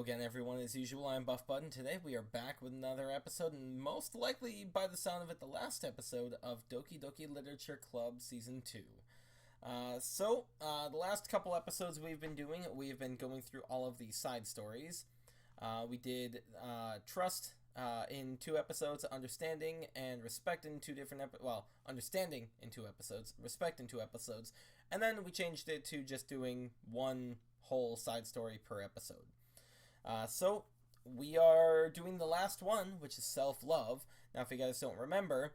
again, everyone, as usual, I'm Buff Bud, and today we are back with another episode, and most likely, by the sound of it, the last episode of Doki Doki Literature Club Season 2. The last couple episodes we've been going through all of the side stories. We did Trust in 2 episodes, Understanding and Respect in 2 different Understanding in 2 episodes, Respect in 2 episodes, and then we changed it to just doing one whole side story per episode. So we are doing the last one, which is self-love. Now, if you guys don't remember,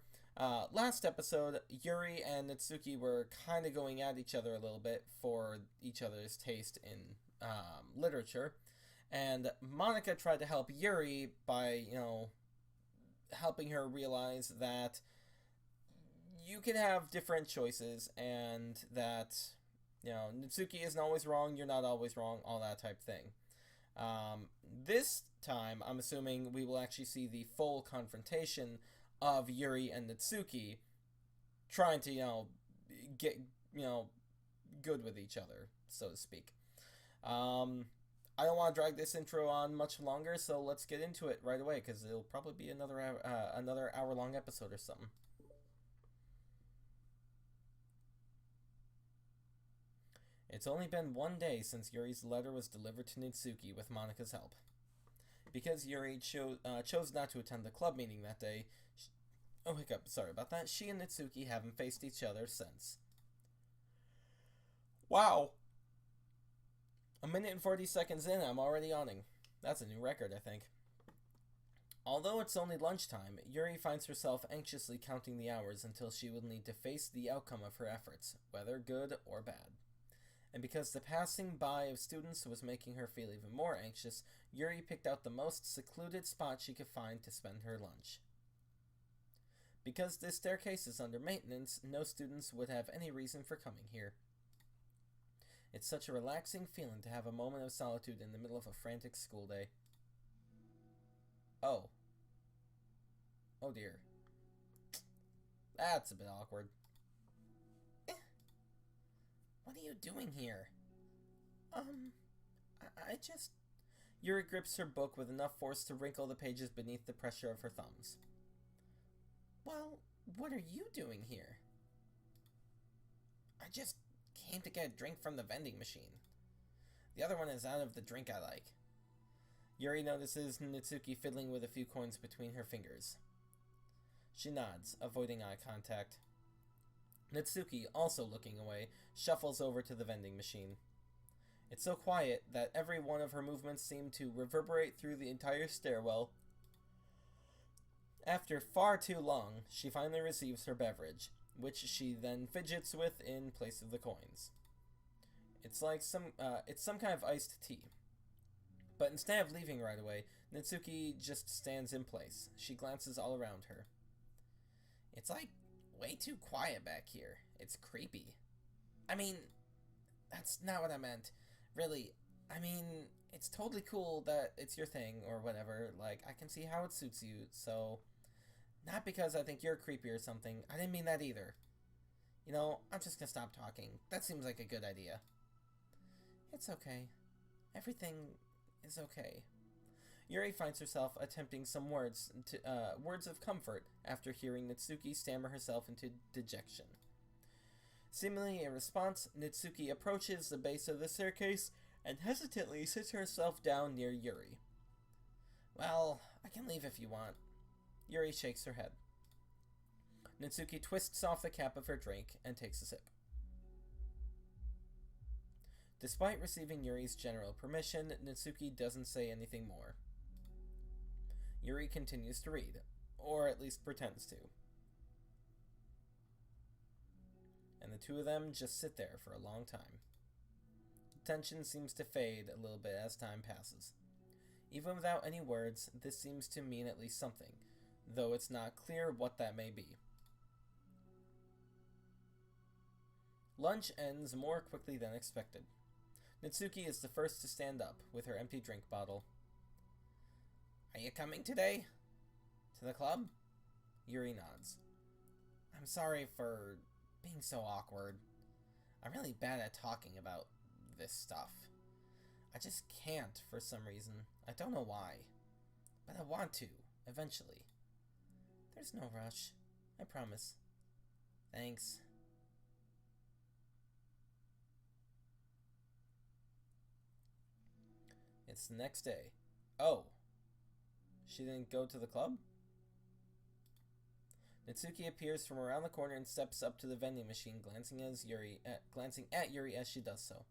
last episode, Yuri and Natsuki were kind of going at each other a little bit for each other's taste in literature. And Monica tried to help Yuri by, helping her realize that you can have different choices and that, Natsuki isn't always wrong, you're not always wrong, all that type thing. This time, I'm assuming we will actually see the full confrontation of Yuri and Natsuki trying to, get, good with each other, so to speak. I don't want to drag this intro on much longer, so let's get into it right away, because it'll probably be another hour-long episode or something. It's only been 1 day since Yuri's letter was delivered to Natsuki with Monika's help. Because Yuri chose not to attend the club meeting that day, she and Natsuki haven't faced each other since. Wow! A minute and 40 seconds in, I'm already yawning. That's a new record, I think. Although it's only lunchtime, Yuri finds herself anxiously counting the hours until she will need to face the outcome of her efforts, whether good or bad. And because the passing by of students was making her feel even more anxious, Yuri picked out the most secluded spot she could find to spend her lunch. Because this staircase is under maintenance, no students would have any reason for coming here. It's such a relaxing feeling to have a moment of solitude in the middle of a frantic school day. Oh. Oh dear. That's a bit awkward. What are you doing here? I just... Yuri grips her book with enough force to wrinkle the pages beneath the pressure of her thumbs. Well, what are you doing here? I just came to get a drink from the vending machine. The other one is out of the drink I like. Yuri notices Natsuki fiddling with a few coins between her fingers. She nods, avoiding eye contact. Natsuki, also looking away, shuffles over to the vending machine. It's so quiet that every one of her movements seem to reverberate through the entire stairwell. After far too long, she finally receives her beverage, which she then fidgets with in place of the coins. It's some kind of iced tea. But instead of leaving right away, Natsuki just stands in place. She glances all around her. It's like way too quiet back here. It's creepy. I mean, that's not what I meant. Really, I mean, it's totally cool that it's your thing or whatever. Like, I can see how it suits you, so... Not because I think you're creepy or something. I didn't mean that either. I'm just gonna stop talking. That seems like a good idea. It's okay. Everything is okay. Yuri finds herself attempting some words of comfort after hearing Natsuki stammer herself into dejection. Seemingly in response, Natsuki approaches the base of the staircase and hesitantly sits herself down near Yuri. Well, I can leave if you want. Yuri shakes her head. Natsuki twists off the cap of her drink and takes a sip. Despite receiving Yuri's general permission, Natsuki doesn't say anything more. Yuri continues to read, or at least pretends to. And the two of them just sit there for a long time. The tension seems to fade a little bit as time passes. Even without any words, this seems to mean at least something, though it's not clear what that may be. Lunch ends more quickly than expected. Natsuki is the first to stand up, with her empty drink bottle. Are you coming today? To the club? Yuri nods. I'm sorry for being so awkward. I'm really bad at talking about this stuff. I just can't for some reason. I don't know why. But I want to, eventually. There's no rush. I promise. Thanks. It's the next day. Oh. She didn't go to the club? Natsuki appears from around the corner and steps up to the vending machine, glancing at Yuri as she does so.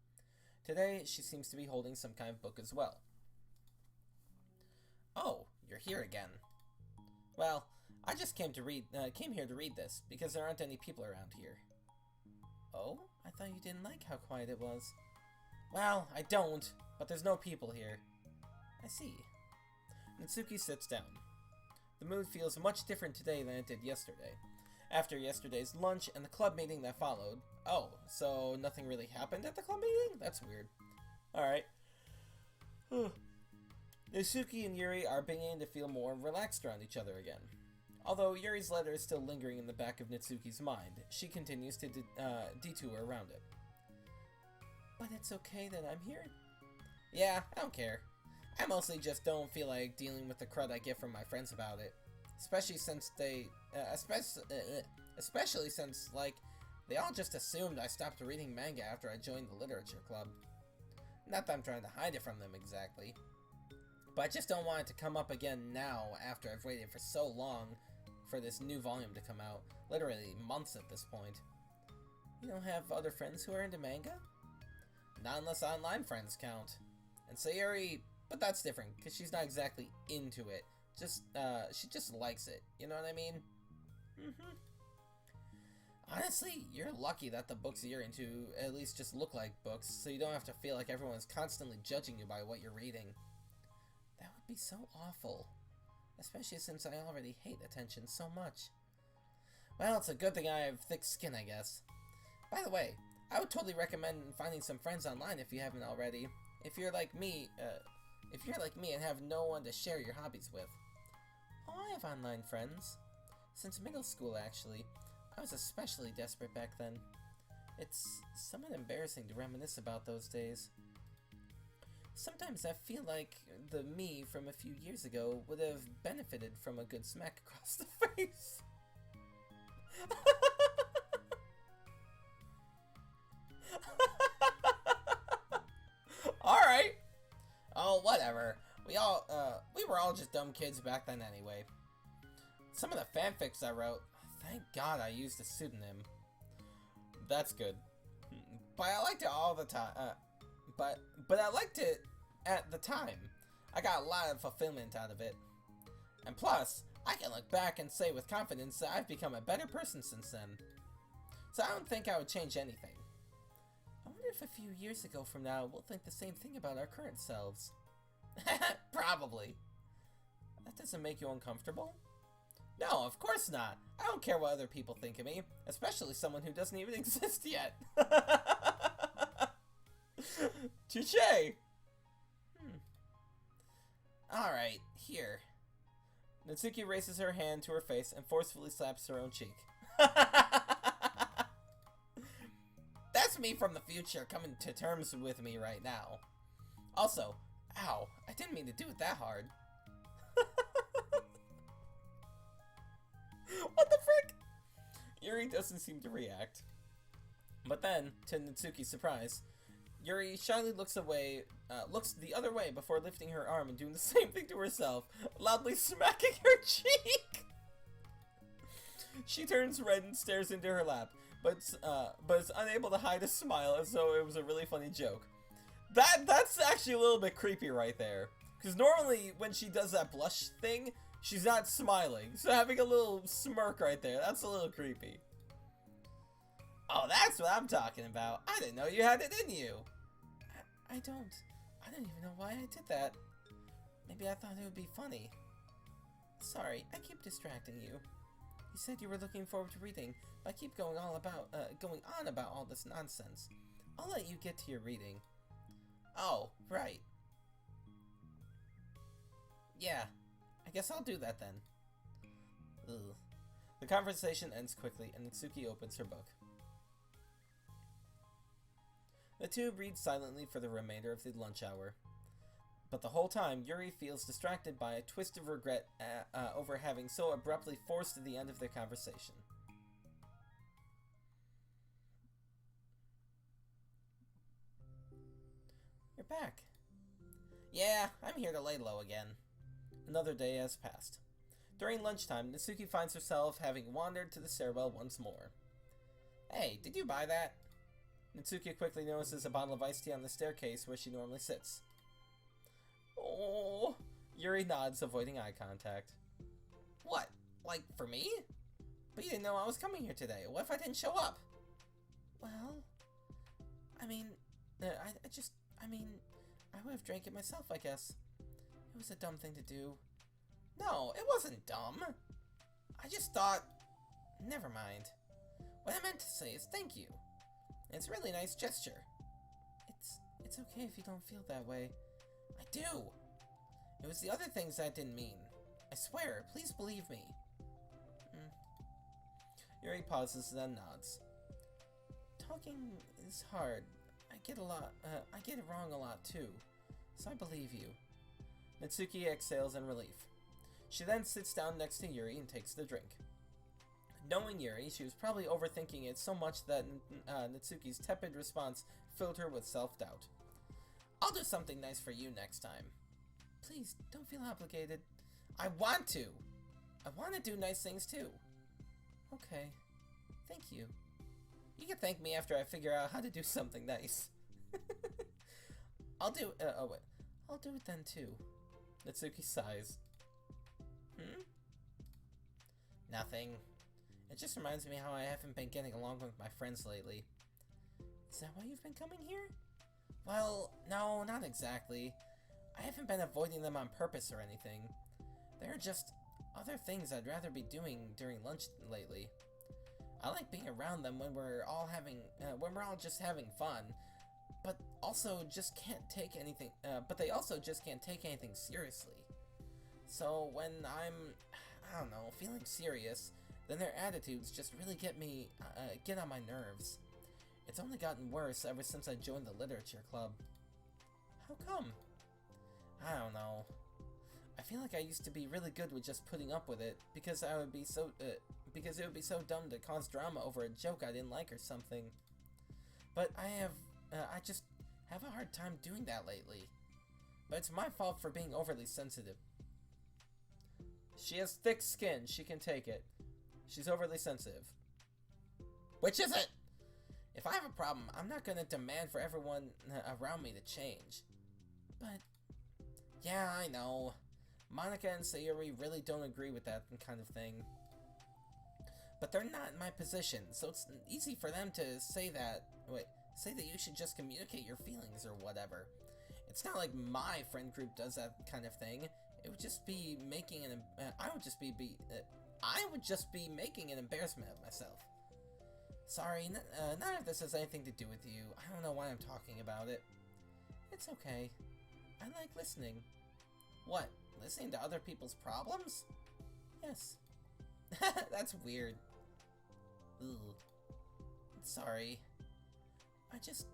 Today, she seems to be holding some kind of book as well. Oh, you're here again. Well, I just came here to read this, because there aren't any people around here. Oh? I thought you didn't like how quiet it was. Well, I don't, but there's no people here. I see. Natsuki sits down. The mood feels much different today than it did yesterday. After yesterday's lunch and the club meeting that followed. Oh, so nothing really happened at the club meeting? That's weird. Alright. Natsuki and Yuri are beginning to feel more relaxed around each other again. Although Yuri's letter is still lingering in the back of Natsuki's mind, she continues to detour around it. But it's okay that I'm here? Yeah, I don't care. I mostly just don't feel like dealing with the crud I get from my friends about it. Especially since like, they all just assumed I stopped reading manga after I joined the literature club. Not that I'm trying to hide it from them exactly. But I just don't want it to come up again now after I've waited for so long for this new volume to come out. Literally months at this point. You don't have other friends who are into manga? Not unless online friends count. And Sayuri, but that's different, because she's not exactly into it. She just likes it. You know what I mean? Honestly, you're lucky that the books you're into at least just look like books, so you don't have to feel like everyone's constantly judging you by what you're reading. That would be so awful. Especially since I already hate attention so much. Well, it's a good thing I have thick skin, I guess. By the way, I would totally recommend finding some friends online if you haven't already. If you're like me and have no one to share your hobbies with. Oh, I have online friends. Since middle school, actually. I was especially desperate back then. It's somewhat embarrassing to reminisce about those days. Sometimes I feel like the me from a few years ago would have benefited from a good smack across the face. Alright. Oh, whatever. We were all just dumb kids back then anyway. Some of the fanfics I wrote, thank God I used a pseudonym. That's good. But I liked it all the time. But I liked it at the time. I got a lot of fulfillment out of it. And plus, I can look back and say with confidence that I've become a better person since then. So I don't think I would change anything. I wonder if a few years ago from now, we'll think the same thing about our current selves. Probably. That doesn't make you uncomfortable? No, of course not. I don't care what other people think of me, especially someone who doesn't even exist yet. Touché! Alright, here. Natsuki raises her hand to her face and forcefully slaps her own cheek. That's me from the future coming to terms with me right now. Also, ow, I didn't mean to do it that hard. What the frick? Yuri doesn't seem to react. But then, to Natsuki's surprise, Yuri shyly looks the other way before lifting her arm and doing the same thing to herself, loudly smacking her cheek. She turns red and stares into her lap, but is unable to hide a smile as though it was a really funny joke. That's actually a little bit creepy right there. Because normally when she does that blush thing, she's not smiling. So having a little smirk right there, that's a little creepy. Oh, that's what I'm talking about. I didn't know you had it in you. I don't even know why I did that. Maybe I thought it would be funny. Sorry, I keep distracting you. You said you were looking forward to reading, but I keep going on about all this nonsense. I'll let you get to your reading. Oh, right. Yeah, I guess I'll do that then. Ugh. The conversation ends quickly, and Natsuki opens her book. The two read silently for the remainder of the lunch hour. But the whole time, Yuri feels distracted by a twist of regret over having so abruptly forced the end of their conversation. You're back. Yeah, I'm here to lay low again. Another day has passed. During lunchtime, Natsuki finds herself having wandered to the stairwell once more. Hey, did you buy that? Natsuki quickly notices a bottle of iced tea on the staircase where she normally sits. Oh, Yuri nods, avoiding eye contact. What? Like, for me? But you didn't know I was coming here today. What if I didn't show up? Well, I mean, I would have drank it myself, I guess. It was a dumb thing to do. No, it wasn't dumb. I just thought... Never mind. What I meant to say is thank you. It's a really nice gesture. It's okay if you don't feel that way. I do. It was the other things that didn't mean. I swear, please believe me. Yuri pauses, then nods. Talking is hard. I get it wrong a lot too. So I believe you. Natsuki exhales in relief. She then sits down next to Yuri and takes the drink. Knowing Yuri, she was probably overthinking it so much that Natsuki's tepid response filled her with self-doubt. I'll do something nice for you next time. Please, don't feel obligated. I want to! I want to do nice things too. Okay. Thank you. You can thank me after I figure out how to do something nice. I'll do it then too. Natsuki sighs. Nothing. It just reminds me how I haven't been getting along with my friends lately. Is that why you've been coming here? Well, no, not exactly. I haven't been avoiding them on purpose or anything. There are just other things I'd rather be doing during lunch lately. I like being around them when we're all just having fun, but also just can't take anything. But they also just can't take anything seriously. So when I'm, I don't know, feeling serious, then their attitudes just really get on my nerves. It's only gotten worse ever since I joined the literature club. How come? I don't know. I feel like I used to be really good with just putting up with it because it would be so dumb to cause drama over a joke I didn't like or something. But I just have a hard time doing that lately. But it's my fault for being overly sensitive. She has thick skin. She can take it. She's overly sensitive. Which is it? If I have a problem, I'm not gonna demand for everyone around me to change. But, yeah, I know. Monica and Sayuri really don't agree with that kind of thing. But they're not in my position, so it's easy for them to say that you should just communicate your feelings or whatever. It's not like my friend group does that kind of thing. It would just be making I would just be making an embarrassment of myself. Sorry, none of this has anything to do with you. I don't know why I'm talking about it. It's okay. I like listening. What? Listening to other people's problems? Yes. That's weird. Ugh. Sorry. I just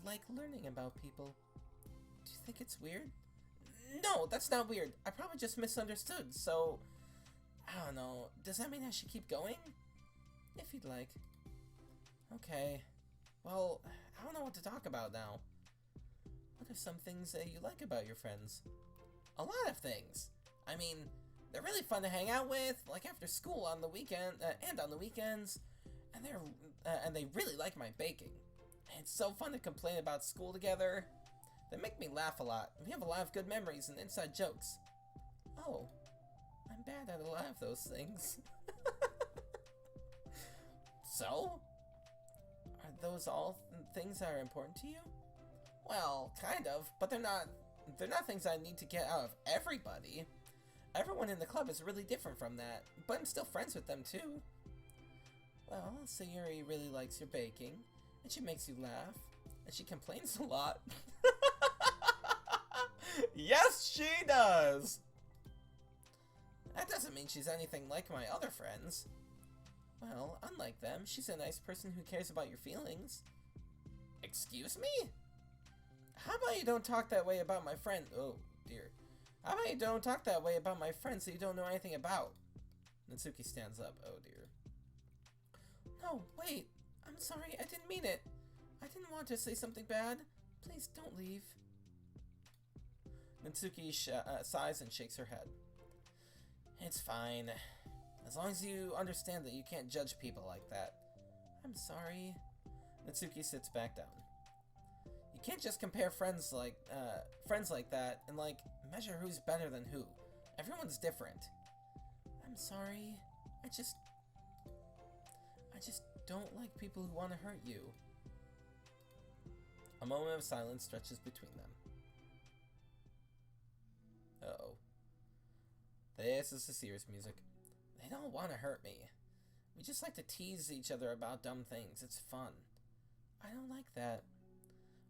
like learning about people. Do you think it's weird? No, that's not weird. I probably just misunderstood, so... I don't know. Does that mean I should keep going? If you'd like. Okay. Well, I don't know what to talk about now. What are some things that you like about your friends? A lot of things. I mean, they're really fun to hang out with, like after school on the weekend, and on the weekends. And they really like my baking. And it's so fun to complain about school together. They make me laugh a lot. We have a lot of good memories and inside jokes. Oh, I'm bad at a lot of those things. So? Are those all things that are important to you? Well, kind of, but they're not things I need to get out of everybody. Everyone in the club is really different from that, but I'm still friends with them too. Well, Sayuri really likes your baking, and she makes you laugh, and she complains a lot. Yes, she does! That doesn't mean she's anything like my other friends. Well, unlike them, she's a nice person who cares about your feelings. Excuse me? How about you don't talk that way about my friend? Oh, dear. How about you don't talk that way about my friends that you don't know anything about? Natsuki stands up. Oh dear. No, wait. I'm sorry. I didn't mean it. I didn't want to say something bad. Please don't leave. Natsuki sighs and shakes her head. It's fine. As long as you understand that you can't judge people like that. I'm sorry. Natsuki sits back down. You can't just compare friends like that and like measure who's better than who. Everyone's different. I'm sorry. I just don't like people who want to hurt you. A moment of silence stretches between them. Uh-oh. This is the serious music. They don't want to hurt me. We just like to tease each other about dumb things. It's fun. I don't like that.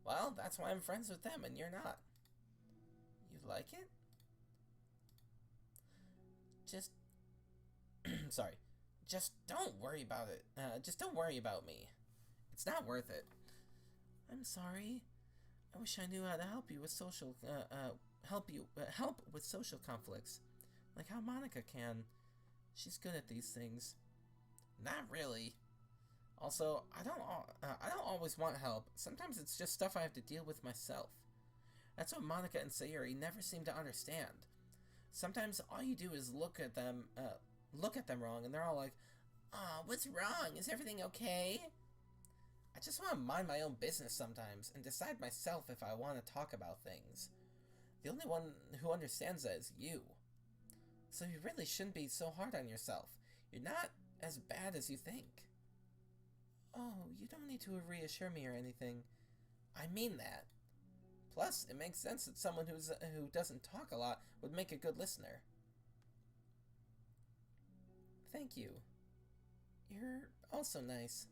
Well, that's why I'm friends with them and you're not. You like it? Just... Sorry. Just don't worry about it. Just don't worry about me. It's not worth it. I'm sorry. I wish I knew how to help you with social, help with social conflicts. Like how Monica can. She's good at these things. Not really. Also, I don't always want help. Sometimes it's just stuff I have to deal with myself. That's what Monica and Sayuri never seem to understand. Sometimes all you do is look at them wrong, and they're all like, what's wrong? Is everything okay? I just want to mind my own business sometimes and decide myself if I want to talk about things. The only one who understands that is you. So you really shouldn't be so hard on yourself. You're not as bad as you think. Oh, you don't need to reassure me or anything. I mean that. Plus, it makes sense that someone who doesn't talk a lot would make a good listener. Thank you. You're also nice.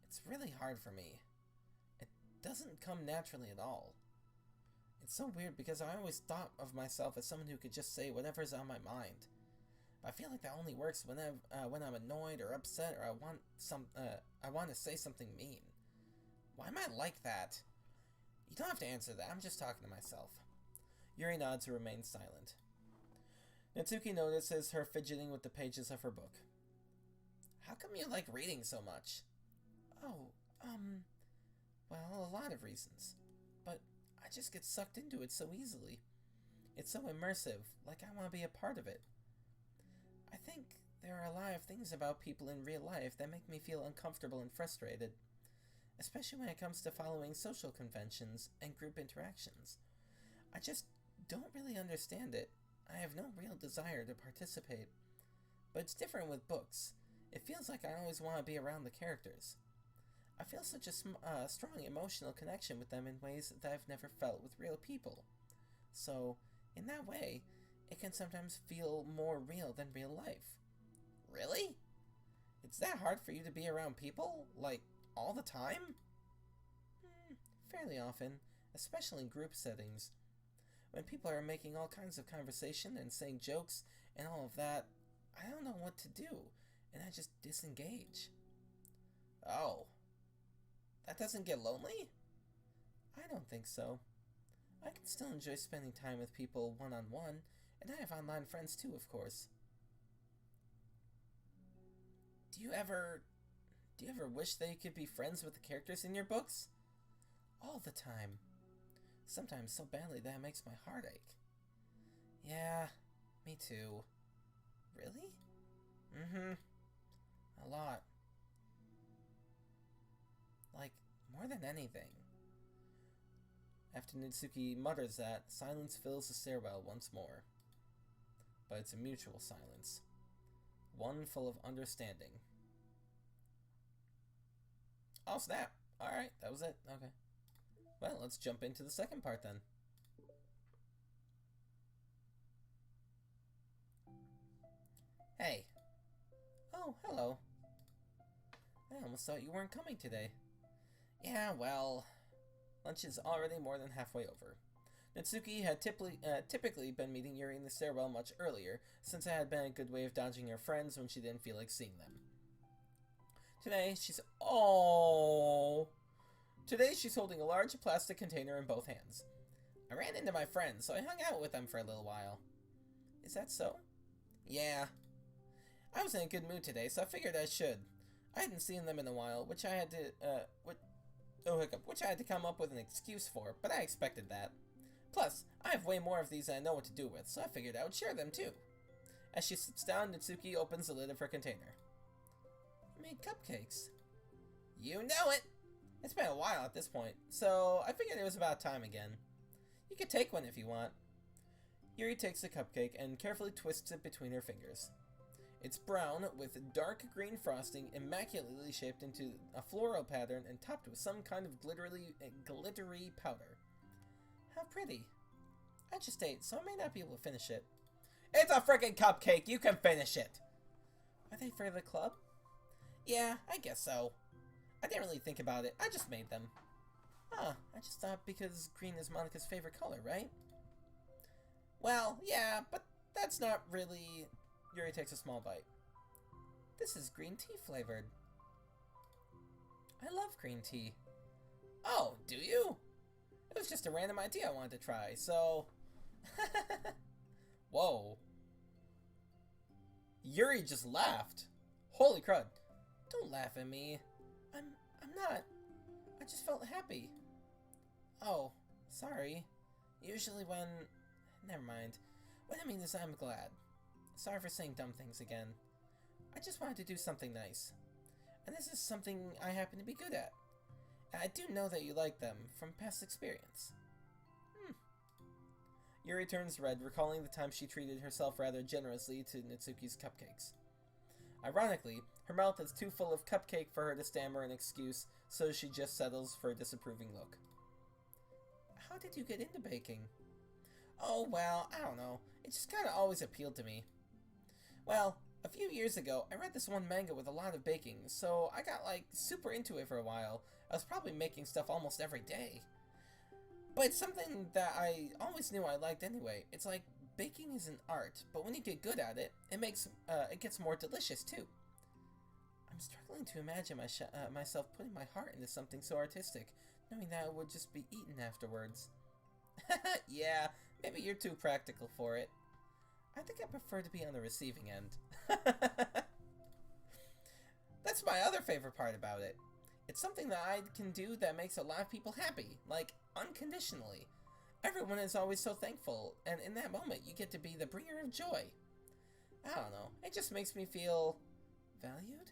It's really hard for me. It doesn't come naturally at all. It's so weird because I always thought of myself as someone who could just say whatever's on my mind. But I feel like that only works when I'm annoyed or upset or I want to say something mean. Why am I like that? You don't have to answer that. I'm just talking to myself. Yuri nods and remains silent. Natsuki notices her fidgeting with the pages of her book. How come you like reading so much? Oh, well, a lot of reasons. But I just get sucked into it so easily. It's so immersive, like I want to be a part of it. I think there are a lot of things about people in real life that make me feel uncomfortable and frustrated, especially when it comes to following social conventions and group interactions. I just don't really understand it. I have no real desire to participate. But it's different with books. It feels like I always want to be around the characters. I feel such a strong emotional connection with them in ways that I've never felt with real people. So, in that way, it can sometimes feel more real than real life. Really? It's that hard for you to be around people? Like, all the time? Fairly often, especially in group settings. When people are making all kinds of conversation and saying jokes and all of that, I don't know what to do, and I just disengage. Oh. That doesn't get lonely? I don't think so. I can still enjoy spending time with people one-on-one, and I have online friends too, of course. Do you ever wish that you could be friends with the characters in your books? All the time. Sometimes so badly that it makes my heart ache. Yeah, me too. Really? A lot. Like, more than anything. After Natsuki mutters that, silence fills the stairwell once more. But it's a mutual silence. One full of understanding. Oh, snap! Alright, that was it. Okay. Well, let's jump into the second part then. Hey. Oh, hello. I almost thought you weren't coming today. Yeah, well, lunch is already more than halfway over. Natsuki had typically been meeting Yuri in the stairwell much earlier, since it had been a good way of dodging her friends when she didn't feel like seeing them. Today, she's Today she's holding a large plastic container in both hands. I ran into my friends, so I hung out with them for a little while. Is that so? Yeah. I was in a good mood today, so I figured I should. I hadn't seen them in a while, which I had to come up with an excuse for, but I expected that. Plus, I have way more of these than I know what to do with, so I figured I would share them too. As she sits down, Natsuki opens the lid of her container. You made cupcakes. You know it! It's been a while at this point, so I figured it was about time again. You could take one if you want. Yuri takes the cupcake and carefully twists it between her fingers. It's brown with dark green frosting immaculately shaped into a floral pattern and topped with some kind of glittery powder. How pretty. I just ate, so I may not be able to finish it. It's a frickin' cupcake! You can finish it! Are they for the club? Yeah, I guess so. I didn't really think about it. I just made them. Huh, I just thought because green is Monika's favorite color, right? Well, yeah, but that's not really... Yuri takes a small bite. This is green tea flavored. I love green tea. Oh, do you? It was just a random idea I wanted to try, so... Whoa. Yuri just laughed. Holy crud. Don't laugh at me. I'm not. I just felt happy. Oh, sorry. Usually when... Never mind. What I mean is I'm glad. Sorry for saying dumb things again. I just wanted to do something nice. And this is something I happen to be good at. And I do know that you like them from past experience. Yuri turns red, recalling the time she treated herself rather generously to Natsuki's cupcakes. Ironically, her mouth is too full of cupcake for her to stammer an excuse, so she just settles for a disapproving look. How did you get into baking? Oh, well, I don't know. It just kind of always appealed to me. Well, a few years ago, I read this one manga with a lot of baking, so I got, super into it for a while. I was probably making stuff almost every day. But it's something that I always knew I liked anyway. It's like, baking is an art, but when you get good at it, it gets more delicious, too. I'm struggling to imagine myself putting my heart into something so artistic, knowing that it would just be eaten afterwards. Yeah, maybe you're too practical for it. I think I prefer to be on the receiving end. That's my other favorite part about it. It's something that I can do that makes a lot of people happy, unconditionally. Everyone is always so thankful, and in that moment you get to be the bringer of joy. I don't know, it just makes me feel... valued?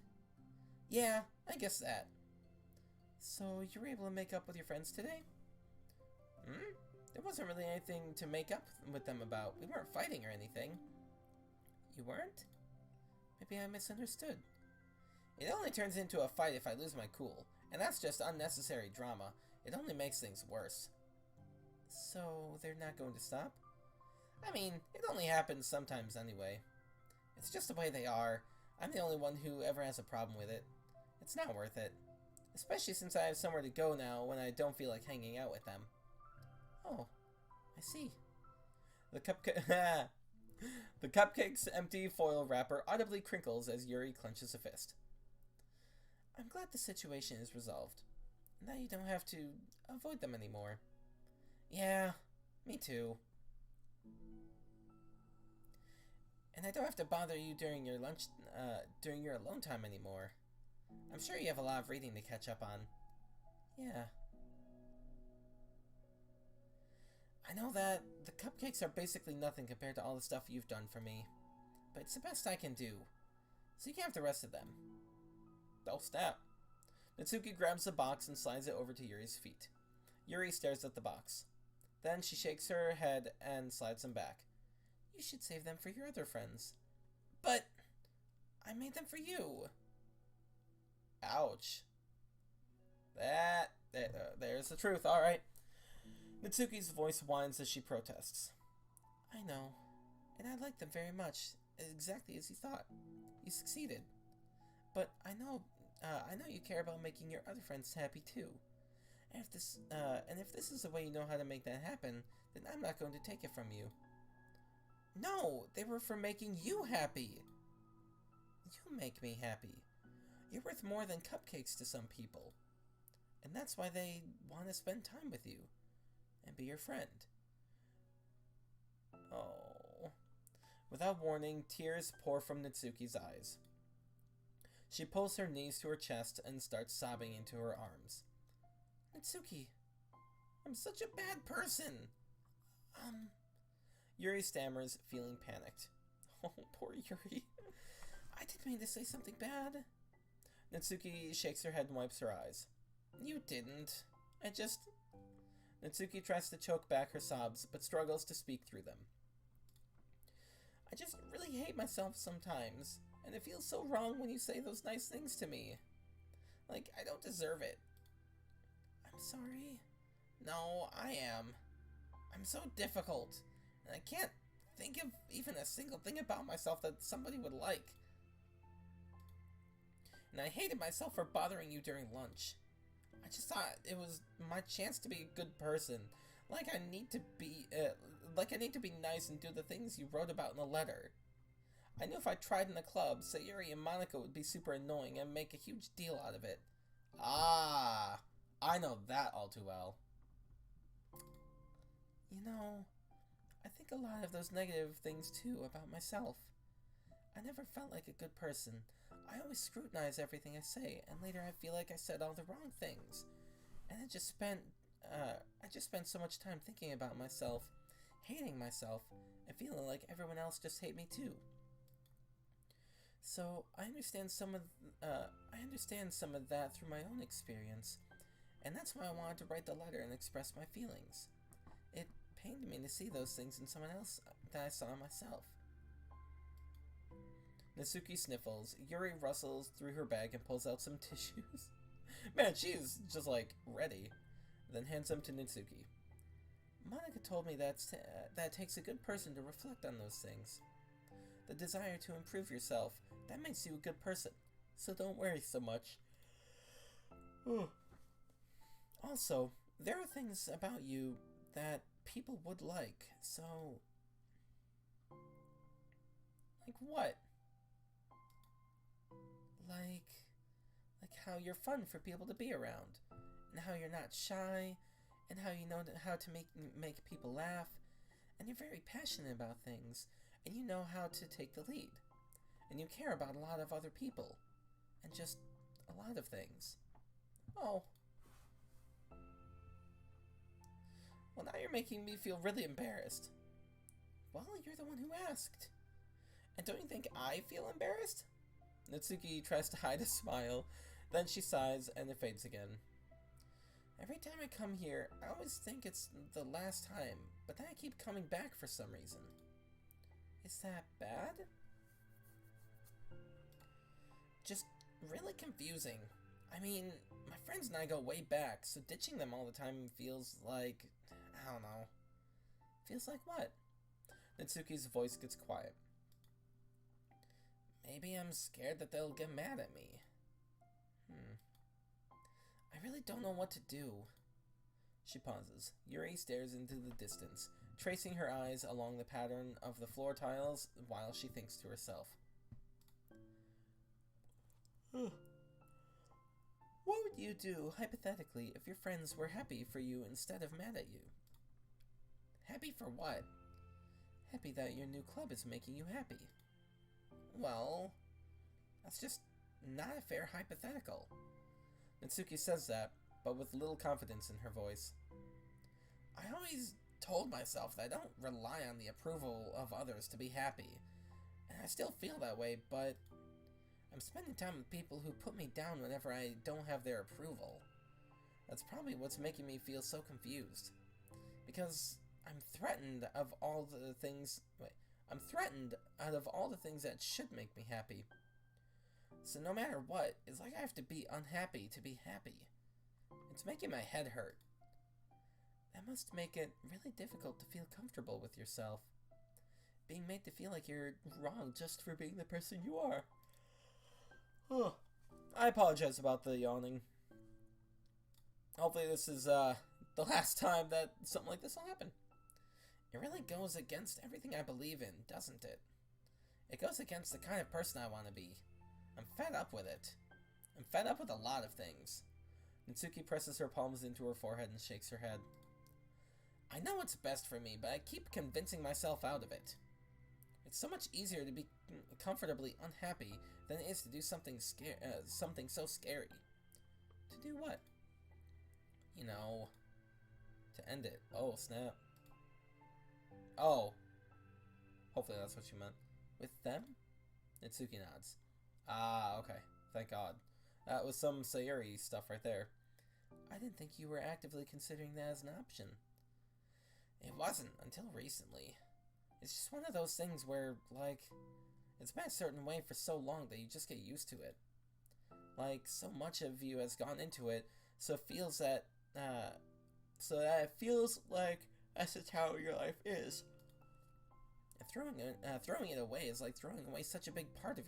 Yeah, I guess that. So, you were able to make up with your friends today? There wasn't really anything to make up with them about. We weren't fighting or anything. You weren't? Maybe I misunderstood. It only turns into a fight if I lose my cool, and that's just unnecessary drama. It only makes things worse. So, they're not going to stop? I mean, it only happens sometimes anyway. It's just the way they are. I'm the only one who ever has a problem with it. It's not worth it. Especially since I have somewhere to go now when I don't feel like hanging out with them. Oh, I see. The cupcake's empty foil wrapper audibly crinkles as Yuri clenches a fist. I'm glad the situation is resolved. Now you don't have to avoid them anymore. Yeah, me too. And I don't have to bother you during your alone time anymore. I'm sure you have a lot of reading to catch up on. Yeah. I know that the cupcakes are basically nothing compared to all the stuff you've done for me. But it's the best I can do. So you can have the rest of them. Oh, snap. Natsuki grabs the box and slides it over to Yuri's feet. Yuri stares at the box. Then she shakes her head and slides them back. You should save them for your other friends. But I made them for you. Ouch. There's the truth, alright. Natsuki's voice whines as she protests. I know, and I like them very much, exactly as you thought. You succeeded. But I know you care about making your other friends happy too. And if this is the way you know how to make that happen, then I'm not going to take it from you. No, they were for making you happy. You make me happy. You're worth more than cupcakes to some people. And that's why they want to spend time with you and be your friend. Oh. Without warning, tears pour from Natsuki's eyes. She pulls her knees to her chest and starts sobbing into her arms. Natsuki, I'm such a bad person. Yuri stammers, feeling panicked. Oh, poor Yuri. I didn't mean to say something bad. Natsuki shakes her head and wipes her eyes. You didn't. Natsuki tries to choke back her sobs, but struggles to speak through them. I just really hate myself sometimes, and it feels so wrong when you say those nice things to me. Like, I don't deserve it. I'm sorry. No, I am. I'm so difficult, and I can't think of even a single thing about myself that somebody would like. And I hated myself for bothering you during lunch. I just thought it was my chance to be a good person. Like I need to be nice and do the things you wrote about in the letter. I knew if I tried in the club, Sayuri and Monica would be super annoying and make a huge deal out of it. Ah, I know that all too well. You know, I think a lot of those negative things too about myself. I never felt like a good person. I always scrutinize everything I say, and later I feel like I said all the wrong things. And I just spent so much time thinking about myself, hating myself, and feeling like everyone else just hate me too. So I understand some of that through my own experience, and that's why I wanted to write the letter and express my feelings. It pained me to see those things in someone else that I saw myself. Natsuki sniffles. Yuri rustles through her bag and pulls out some tissues. Man, she's just like ready. Then hands them to Natsuki. Monica told me that it takes a good person to reflect on those things. The desire to improve yourself, that makes you a good person. So don't worry so much. Also, there are things about you that people would like, so... Like what? Like how you're fun for people to be around, and how you're not shy, and how you know how to make people laugh, and you're very passionate about things, and you know how to take the lead, and you care about a lot of other people, and just a lot of things. Oh. Well, now you're making me feel really embarrassed. Well, you're the one who asked. And don't you think I feel embarrassed? Natsuki tries to hide a smile, then she sighs and it fades again. Every time I come here, I always think it's the last time, but then I keep coming back for some reason. Is that bad? Just really confusing. I mean, my friends and I go way back, so ditching them all the time feels like... I don't know. Feels like what? Natsuki's voice gets quiet. Maybe I'm scared that they'll get mad at me. I really don't know what to do. She pauses. Yuri stares into the distance, tracing her eyes along the pattern of the floor tiles while she thinks to herself. What would you do, hypothetically, if your friends were happy for you instead of mad at you? Happy for what? Happy that your new club is making you happy. Well, that's just not a fair hypothetical. Natsuki says that, but with little confidence in her voice. I always told myself that I don't rely on the approval of others to be happy, and I still feel that way, but I'm spending time with people who put me down whenever I don't have their approval. That's probably what's making me feel so confused. Because I'm threatened out of all the things that should make me happy. So no matter what, it's like I have to be unhappy to be happy. It's making my head hurt. That must make it really difficult to feel comfortable with yourself. Being made to feel like you're wrong just for being the person you are. I apologize about the yawning. Hopefully this is the last time that something like this will happen. It really goes against everything I believe in, doesn't it? It goes against the kind of person I want to be. I'm fed up with it. I'm fed up with a lot of things. Natsuki presses her palms into her forehead and shakes her head. I know what's best for me, but I keep convincing myself out of it. It's so much easier to be comfortably unhappy than it is to do something so scary. To do what? You know, to end it. Oh, snap. Oh. Hopefully that's what you meant. With them? Natsuki nods. Ah, okay. Thank God. That was some Sayuri stuff right there. I didn't think you were actively considering that as an option. It wasn't until recently. It's just one of those things where, like, it's been a certain way for so long that you just get used to it. Like, so much of you has gone into it, so it feels that it feels like that's just how your life is. Throwing it away is like throwing away such a big part of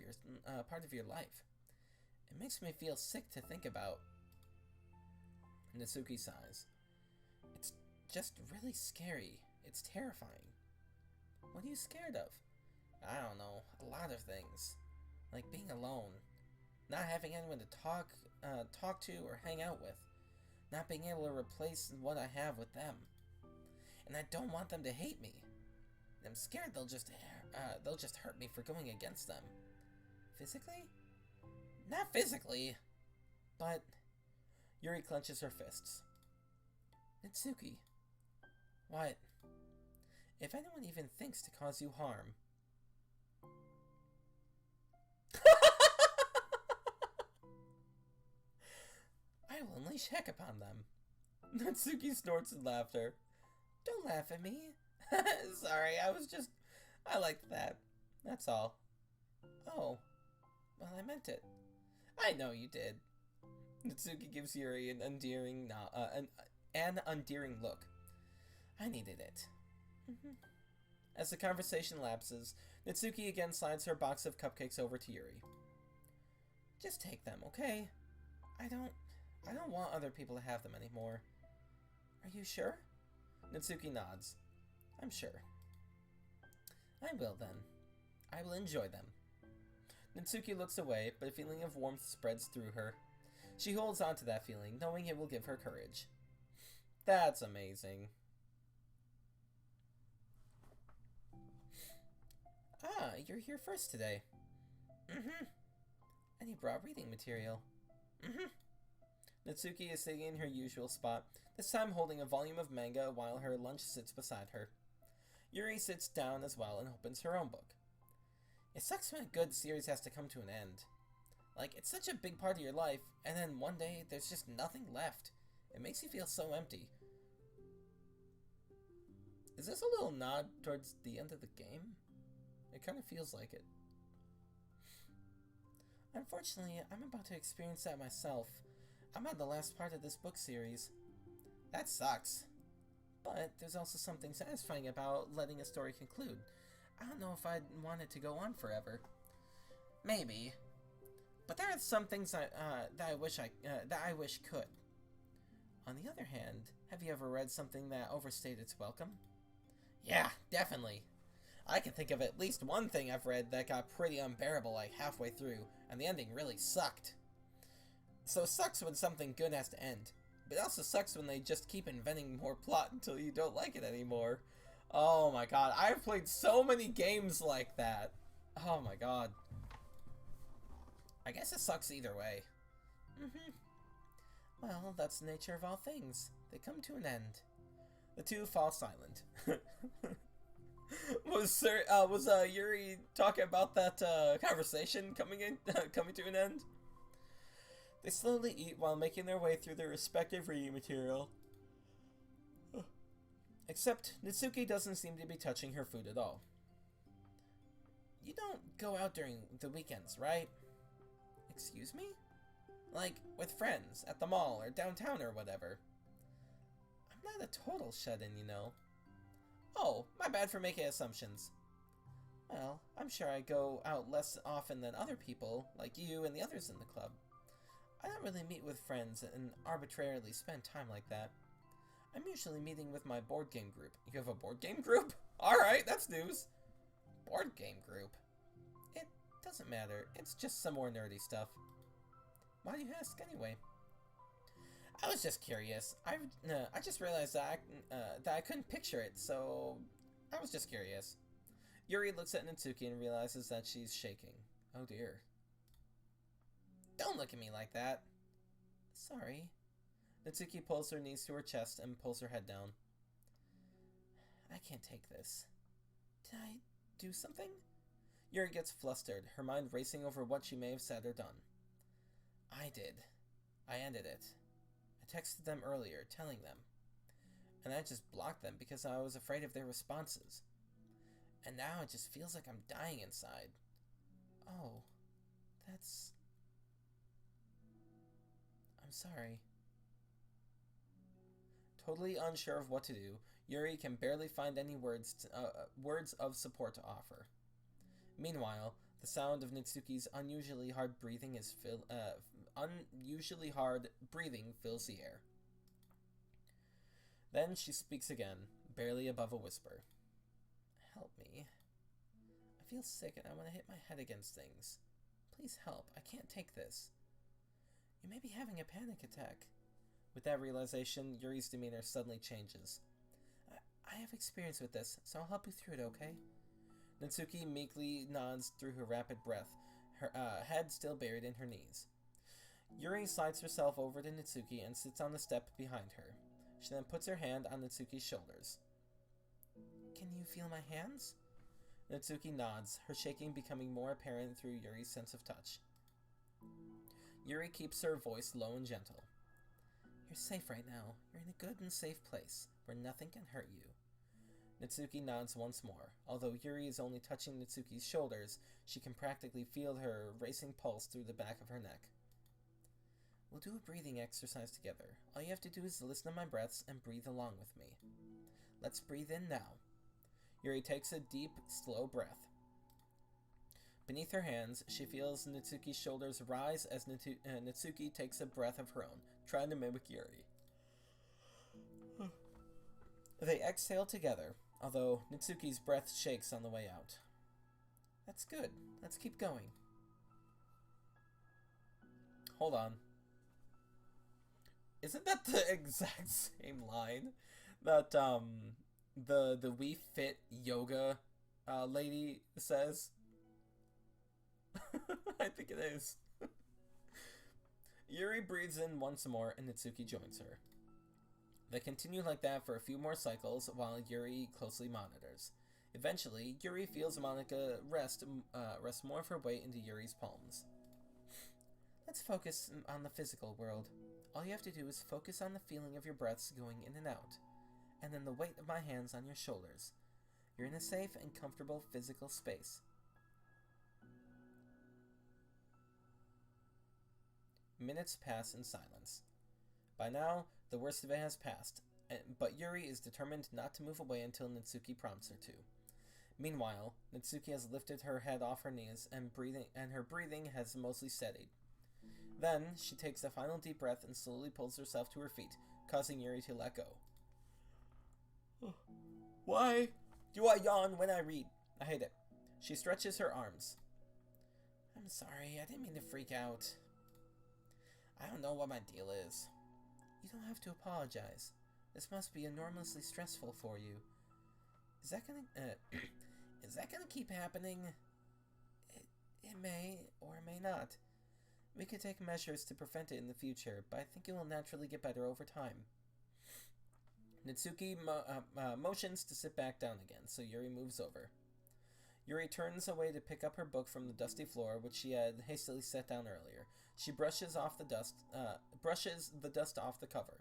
your life. It makes me feel sick to think about. Natsuki sighs. It's just really scary. It's terrifying. What are you scared of? I don't know. A lot of things. Like being alone. Not having anyone to talk to or hang out with. Not being able to replace what I have with them. And I don't want them to hate me. I'm scared they'll just hurt me for going against them. Physically? Not physically. But Yuri clenches her fists. Natsuki. What? If anyone even thinks to cause you harm. I will unleash heck upon them. Natsuki snorts in laughter. Don't laugh at me. Sorry, I liked that. That's all. Oh. Well, I meant it. I know you did. Natsuki gives Yuri an endearing look. I needed it. As the conversation lapses, Natsuki again slides her box of cupcakes over to Yuri. Just take them, okay? I don't want other people to have them anymore. Are you sure? Natsuki nods. I'm sure. I will then. I will enjoy them. Natsuki looks away, but a feeling of warmth spreads through her. She holds on to that feeling, knowing it will give her courage. That's amazing. Ah, you're here first today. And you brought reading material. Natsuki is sitting in her usual spot, this time holding a volume of manga while her lunch sits beside her. Yuri sits down as well and opens her own book. It sucks when a good series has to come to an end. Like, it's such a big part of your life, and then one day there's just nothing left. It makes you feel so empty. Is this a little nod towards the end of the game? It kind of feels like it. Unfortunately, I'm about to experience that myself. I'm on the last part of this book series. That sucks. But there's also something satisfying about letting a story conclude. I don't know if I'd want it to go on forever. Maybe. But there are some things that I wish could. On the other hand, have you ever read something that overstayed its welcome? Yeah, definitely. I can think of at least one thing I've read that got pretty unbearable like halfway through, and the ending really sucked. So it sucks when something good has to end, but it also sucks when they just keep inventing more plot until you don't like it anymore. Oh my god, I've played so many games like that. Oh my god. I guess it sucks either way. Well, that's the nature of all things. They come to an end. The two fall silent. Was Yuri talking about that conversation coming to an end? They slowly eat while making their way through their respective reading material. Except Natsuki doesn't seem to be touching her food at all. You don't go out during the weekends, right? Excuse me? Like, with friends, at the mall, or downtown, or whatever. I'm not a total shut-in, you know. Oh, my bad for making assumptions. Well, I'm sure I go out less often than other people, like you and the others in the club. I don't really meet with friends and arbitrarily spend time like that. I'm usually meeting with my board game group. You have a board game group? Alright, that's news. Board game group? It doesn't matter. It's just some more nerdy stuff. Why do you ask anyway? I was just curious. I just realized that I couldn't picture it, so I was just curious. Yuri looks at Natsuki and realizes that she's shaking. Oh dear. Don't look at me like that. Sorry. Natsuki pulls her knees to her chest and pulls her head down. I can't take this. Did I do something? Yuri gets flustered, her mind racing over what she may have said or done. I did. I ended it. I texted them earlier, telling them. And I just blocked them because I was afraid of their responses. And now it just feels like I'm dying inside. Oh, that's... I'm sorry. Totally unsure of what to do, Yuri can barely find any words of support to offer. Meanwhile, the sound of Natsuki's unusually hard breathing fills the air. Then she speaks again, barely above a whisper. Help me. I feel sick and I want to hit my head against things. Please help. I can't take this. You may be having a panic attack. With that realization, Yuri's demeanor suddenly changes. I have experience with this, so I'll help you through it, okay? Natsuki meekly nods through her rapid breath, her head still buried in her knees. Yuri slides herself over to Natsuki and sits on the step behind her. She then puts her hand on Natsuki's shoulders. Can you feel my hands? Natsuki nods, her shaking becoming more apparent through Yuri's sense of touch. Yuri keeps her voice low and gentle. You're safe right now. You're in a good and safe place, where nothing can hurt you. Natsuki nods once more. Although Yuri is only touching Natsuki's shoulders, she can practically feel her racing pulse through the back of her neck. We'll do a breathing exercise together. All you have to do is listen to my breaths and breathe along with me. Let's breathe in now. Yuri takes a deep, slow breath. Beneath her hands, she feels Natsuki's shoulders rise as Natsuki takes a breath of her own, trying to mimic Yuri. They exhale together, although Natsuki's breath shakes on the way out. That's good. Let's keep going. Hold on. Isn't that the exact same line that the We Fit yoga lady says? I think it is. Yuri breathes in once more and Natsuki joins her. They continue like that for a few more cycles while Yuri closely monitors. Eventually, Yuri feels Monica rest more of her weight into Yuri's palms. Let's focus on the physical world. All you have to do is focus on the feeling of your breaths going in and out, and then the weight of my hands on your shoulders. You're in a safe and comfortable physical space. Minutes pass in silence. By now, the worst of it has passed, but Yuri is determined not to move away until Natsuki prompts her to. Meanwhile, Natsuki has lifted her head off her knees and her breathing has mostly steadied. Then, she takes a final deep breath and slowly pulls herself to her feet, causing Yuri to let go. Why do I yawn when I read? I hate it. She stretches her arms. I'm sorry, I didn't mean to freak out. I don't know what my deal is. You don't have to apologize. This must be enormously stressful for you. Is that gonna keep happening? It may or may not. We could take measures to prevent it in the future, but I think it will naturally get better over time. Natsuki motions to sit back down again, so Yuri moves over. Yuri turns away to pick up her book from the dusty floor, which she had hastily set down earlier. She brushes the dust off the cover.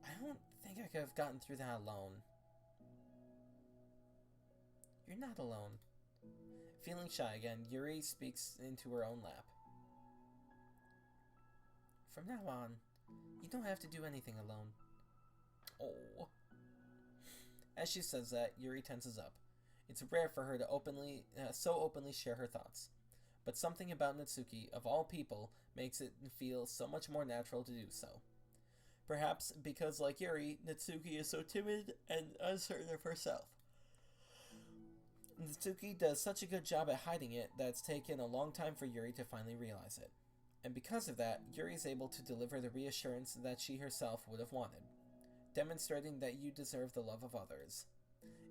I don't think I could have gotten through that alone. You're not alone. Feeling shy again, Yuri speaks into her own lap. From now on, you don't have to do anything alone. Oh. As she says that, Yuri tenses up. It's rare for her to so openly share her thoughts. But something about Natsuki, of all people, makes it feel so much more natural to do so. Perhaps because, like Yuri, Natsuki is so timid and uncertain of herself. Natsuki does such a good job at hiding it that it's taken a long time for Yuri to finally realize it. And because of that, Yuri is able to deliver the reassurance that she herself would have wanted, demonstrating that you deserve the love of others.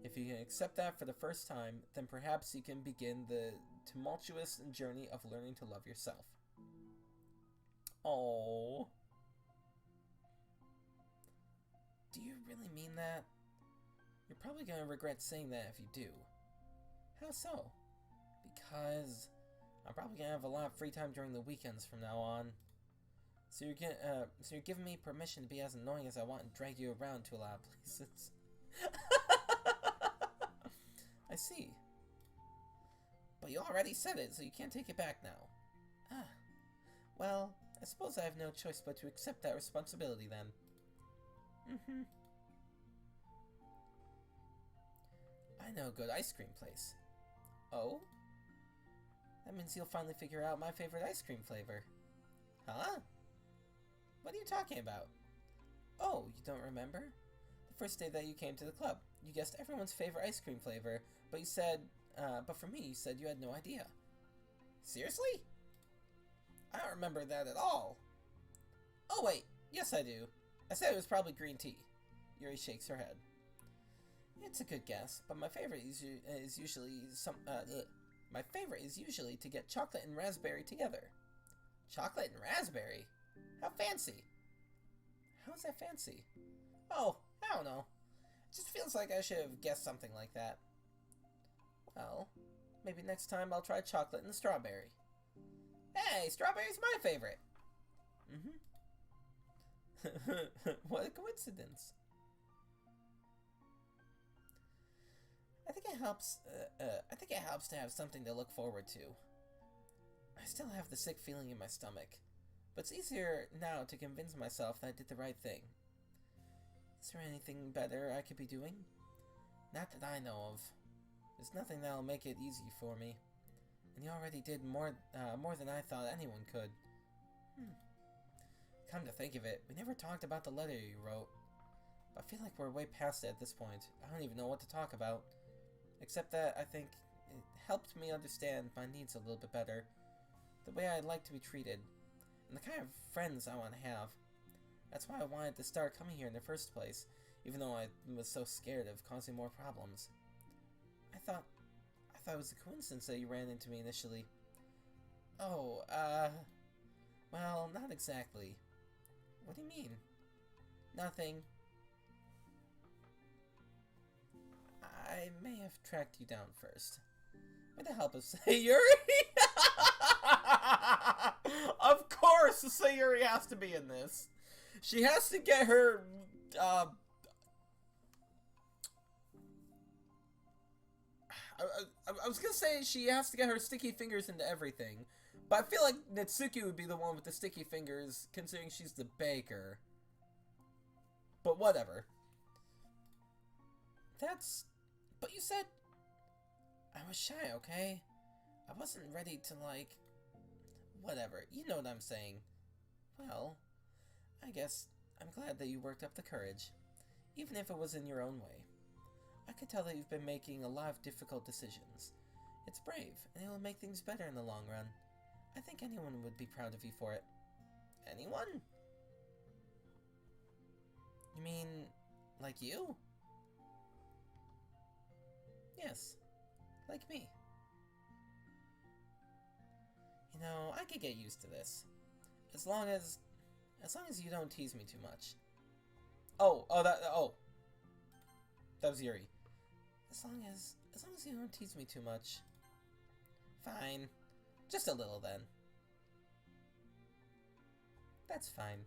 If you can accept that for the first time, then perhaps you can begin the tumultuous journey of learning to love yourself. Oh. Do you really mean that? You're probably going to regret saying that if you do. How so? Because I'm probably going to have a lot of free time during the weekends from now on. So you're giving me permission to be as annoying as I want and drag you around to a lot of places. I see. But you already said it, so you can't take it back now. Ah. Well, I suppose I have no choice but to accept that responsibility then. I know a good ice cream place. Oh? That means you'll finally figure out my favorite ice cream flavor. Huh? What are you talking about? Oh, you don't remember? The first day that you came to the club, you guessed everyone's favorite ice cream flavor, but you said, but for me, you said you had no idea. Seriously? I don't remember that at all. Oh wait, yes I do. I said it was probably green tea. Yuri shakes her head. It's a good guess, but my favorite is usually my favorite is usually to get chocolate and raspberry together. Chocolate and raspberry? How fancy. How's that fancy? Oh, I don't know. It just feels like I should have guessed something like that. Well, maybe next time I'll try chocolate and strawberry. Hey, strawberry's my favorite. What a coincidence. I think it helps to have something to look forward to. I still have the sick feeling in my stomach, but it's easier now to convince myself that I did the right thing. Is there anything better I could be doing? Not that I know of. There's nothing that'll make it easy for me. And you already did more than I thought anyone could. Come to think of it, we never talked about the letter you wrote. But I feel like we're way past it at this point. I don't even know what to talk about. Except that I think it helped me understand my needs a little bit better. The way I'd like to be treated. And the kind of friends I want to have. That's why I wanted to start coming here in the first place, even though I was so scared of causing more problems. I thought it was a coincidence that you ran into me initially. Oh, well, not exactly. What do you mean? Nothing. I may have tracked you down first. With the help of Sayuri? Of course Sayuri has to be in this. She has to get her, I was gonna say she has to get her sticky fingers into everything, but I feel like Natsuki would be the one with the sticky fingers, considering she's the baker. But whatever. But you said... I was shy, okay? I wasn't ready to, like... Whatever, you know what I'm saying. Well, I guess I'm glad that you worked up the courage, even if it was in your own way. I could tell that you've been making a lot of difficult decisions. It's brave, and it will make things better in the long run. I think anyone would be proud of you for it. Anyone? You mean, like you? Yes, like me. You know, I could get used to this. As long as you don't tease me too much. That was Yuri. As long as you don't tease me too much. Fine. Just a little then. That's fine.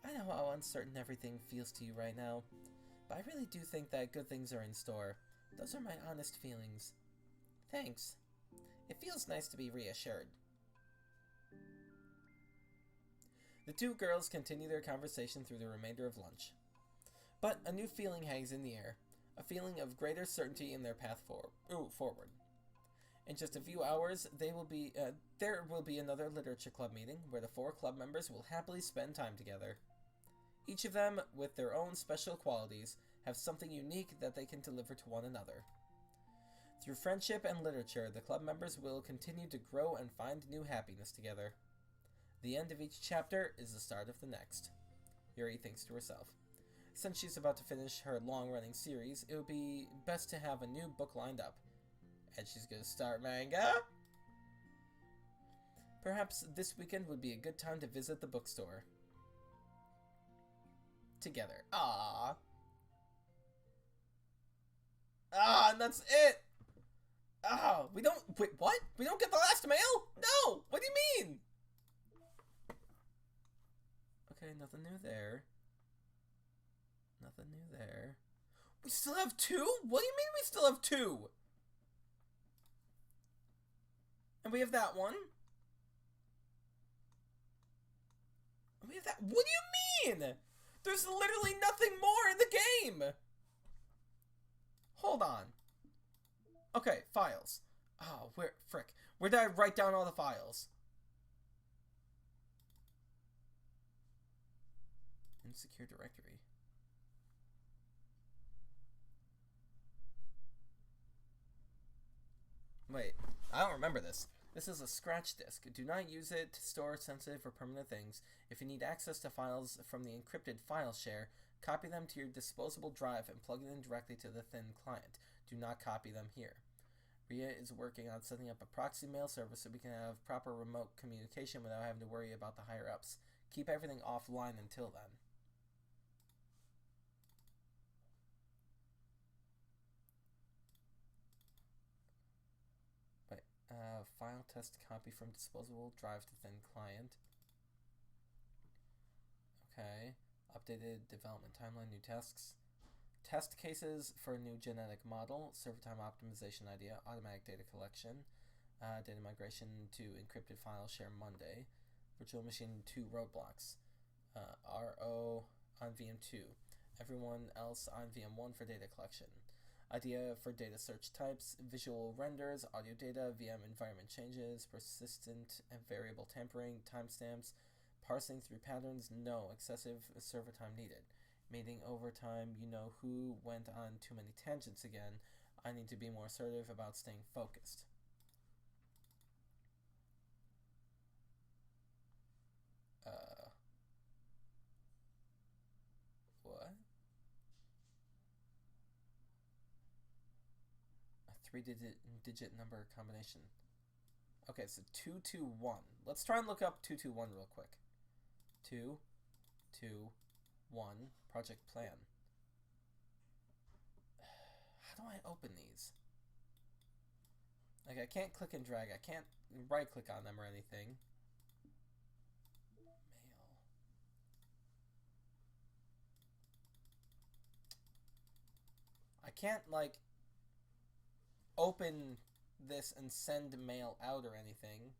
I know how uncertain everything feels to you right now, but I really do think that good things are in store. Those are my honest feelings. Thanks. It feels nice to be reassured. The two girls continue their conversation through the remainder of lunch. But a new feeling hangs in the air, a feeling of greater certainty in their path forward. In just a few hours, there will be another literature club meeting where the 4 club members will happily spend time together. Each of them, with their own special qualities, have something unique that they can deliver to one another. Through friendship and literature, the club members will continue to grow and find new happiness together. The end of each chapter is the start of the next. Yuri thinks to herself. Since she's about to finish her long-running series, it would be best to have a new book lined up. And she's gonna start manga? Perhaps this weekend would be a good time to visit the bookstore. Together. Ah, and that's it! We don't... Wait, what? We don't get the last mail? No! What do you mean? Okay, nothing new there. Nothing new there. We still have 2? What do you mean we still have 2? And we have that one. And we have that... What do you mean? There's literally nothing more in the game! Hold on. Okay, files. Oh, frick. Where did I write down all the files? Insecure directory. Wait, I don't remember this. This is a scratch disk. Do not use it to store sensitive or permanent things. If you need access to files from the encrypted file share, copy them to your disposable drive and plug it in directly to the thin client. Do not copy them here. Ria is working on setting up a proxy mail service so we can have proper remote communication without having to worry about the higher-ups. Keep everything offline until then. Wait, file test copy from disposable drive to thin client. Okay. Updated development timeline, new tasks. Test cases for a new genetic model, server time optimization idea, automatic data collection, data migration to encrypted file share Monday, virtual machine 2 roadblocks, RO on VM2, everyone else on VM1 for data collection, idea for data search types, visual renders, audio data, VM environment changes, persistent and variable tampering, timestamps, parsing through patterns, no, excessive server time needed. Meeting overtime, you know who went on too many tangents again. I need to be more assertive about staying focused. What? A 3-digit number combination. Okay, so 221. Let's try and look up 221 real quick. 2, 2, 1, project plan. How do I open these? Like, I can't click and drag. I can't right click on them or anything. Mail. I can't, like, open this and send mail out or anything.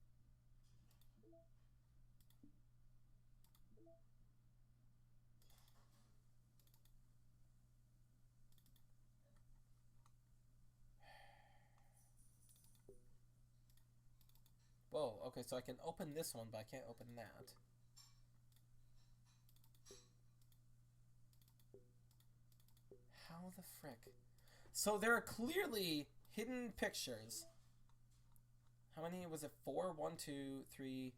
Whoa, okay, so I can open this one, but I can't open that. How the frick? So there are clearly hidden pictures. How many was it? 4? 1, 2, 3,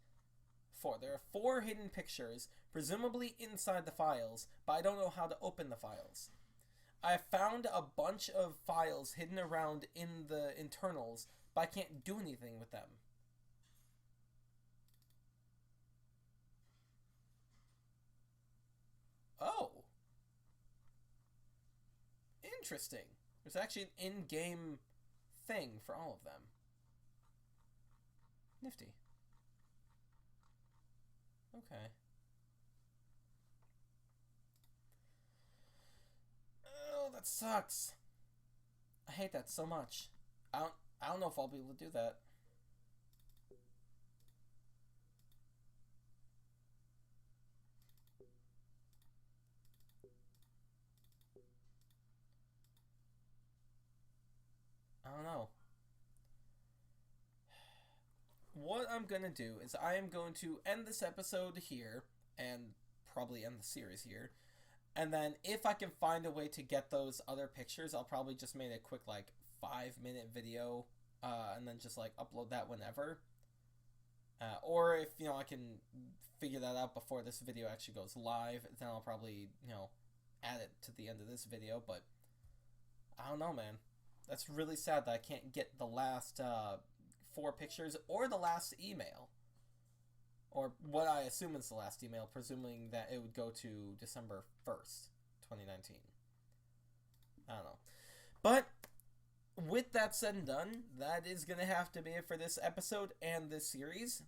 4. There are 4 hidden pictures, presumably inside the files, but I don't know how to open the files. I found a bunch of files hidden around in the internals, but I can't do anything with them. Oh. Interesting. There's actually an in-game thing for all of them. Nifty. Okay. Oh, that sucks. I hate that so much. I don't know if I'll be able to do that. I don't know. What I'm gonna do is I am going to end this episode here, and probably end the series here, and then if I can find a way to get those other pictures, I'll probably just make a quick, like, 5-minute video, and then just like upload that whenever. Or if, I can figure that out before this video actually goes live, then I'll probably, add it to the end of this video, but I don't know, man. That's really sad that I can't get the last 4 pictures or the last email. Or what I assume is the last email, presuming that it would go to December 1st, 2019. I don't know. But with that said and done, that is going to have to be it for this episode and this series.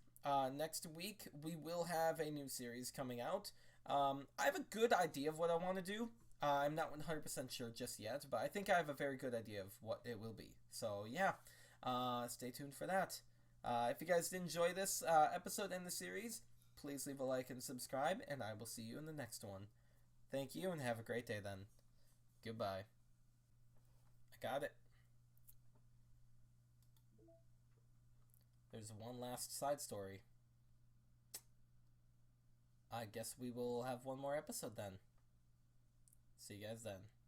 Next week, we will have a new series coming out. I have a good idea of what I want to do. I'm not 100% sure just yet, but I think I have a very good idea of what it will be. So, yeah, stay tuned for that. If you guys did enjoy this episode and the series, please leave a like and subscribe, and I will see you in the next one. Thank you, and have a great day then. Goodbye. I got it. There's one last side story. I guess we will have one more episode then. See you guys then.